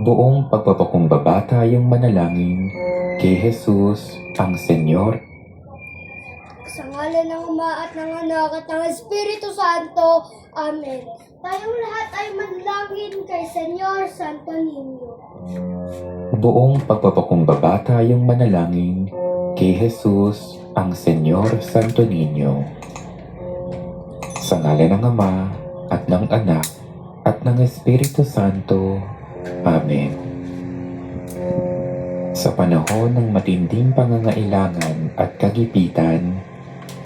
Buong pagpapakumbaba tayong manalangin kay Jesus ang Senyor. Sa ngalan ng Ama at ng Anak at ng Espiritu Santo. Amen. Tayong lahat ay manalangin kay Senyor Santo Niño. Buong pagpapakumbaba tayong manalangin kay Jesus ang Senyor Santo Niño. Sa ngalan ng Ama at ng Anak at ng Espiritu Santo. Amen. Sa panahon ng matinding pangangailangan at kagipitan,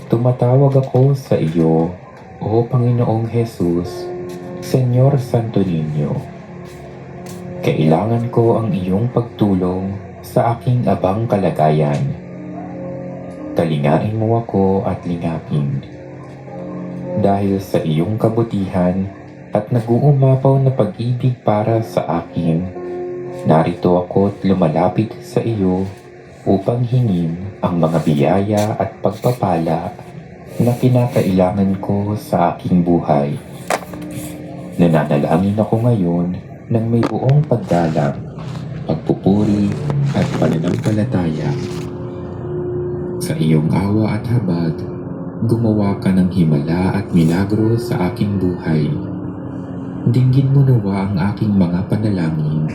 tumatawag ako sa iyo, O Panginoong Jesus, Senyor Santo Niño. Kailangan ko ang iyong pagtulong sa aking abang kalagayan. Talingain mo ako at lingapin. Dahil sa iyong kabutihan at nag-uumapaw na pag-ibig para sa akin, narito ako't lumalapit sa iyo upang hingin ang mga biyaya at pagpapala na kinakailangan ko sa aking buhay. Nananalangin ako ngayon ng may buong paggalang, pagpupuri at pananampalataya. Sa iyong awa at habag, gumawa ka ng himala at milagro sa aking buhay. Dinggin mo nawa ang aking mga panalangin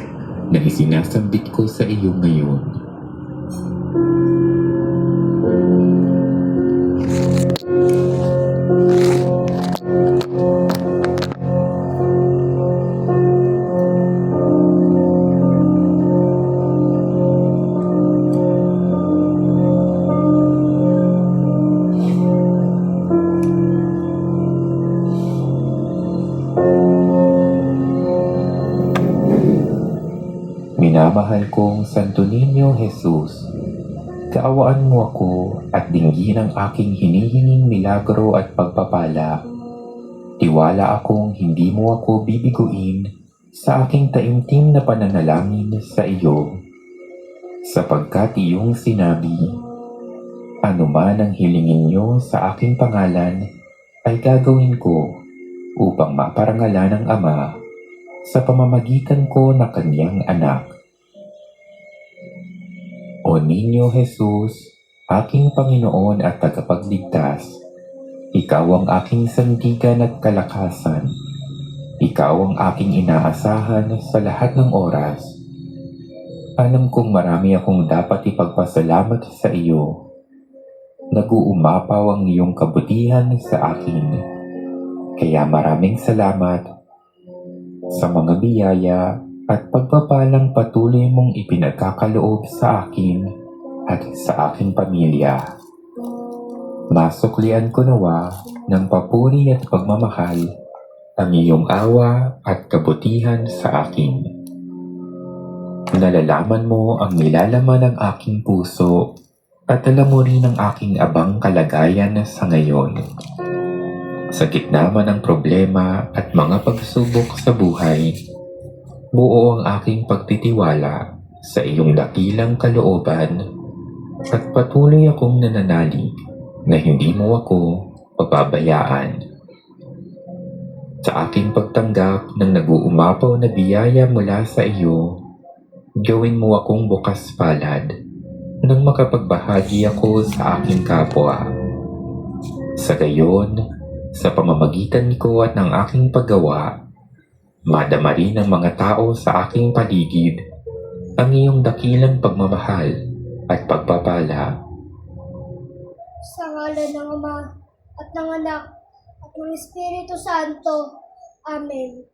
na isinasambit ko sa iyo ngayon. Minamahal kong Santo Niño Jesus, kaawaan mo ako at dinggin ang aking hinihinging milagro at pagpapala. Tiwala akong hindi mo ako bibiguin sa aking taimtim na pananalangin sa iyo. Sapagkat iyong sinabi, anuman ang hilingin niyo sa aking pangalan ay gagawin ko upang maparangalan ng Ama sa pamamagitan ko na kanyang anak. O Niño Jesus, aking Panginoon at tagapagligtas, ikaw ang aking sandigan at kalakasan. Ikaw ang aking inaasahan sa lahat ng oras. Alam kong marami akong dapat ipagpasalamat sa iyo. Nag-uumapaw ang iyong kabutihan sa akin. Kaya maraming salamat sa mga biyaya at pagpapalang patuloy mong ipinagkakaloob sa akin at sa aking pamilya. Masuklian ko nawa ng papuri at pagmamahal ang iyong awa at kabutihan sa akin. Nalalaman mo ang nilalaman ng aking puso at alam mo rin ang aking abang kalagayan sa ngayon. Sa gitna man ng problema at mga pagsubok sa buhay, buo ang aking pagtitiwala sa iyong dakilang kalooban at patuloy akong nananalig na hindi mo ako pababayaan. Sa aking pagtanggap ng nag-uumapaw na biyaya mula sa iyo, gawin mo akong bukas palad nang makapagbahagi ako sa aking kapwa. Sa gayon, sa pamamagitan ko at ng aking paggawa, madama rin ng mga tao sa aking paligid ang iyong dakilang pagmamahal at pagpapala. Sa ngalan ng Ama at ng Anak at ng Espiritu Santo. Amen.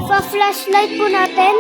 Ipa-flashlight po natin.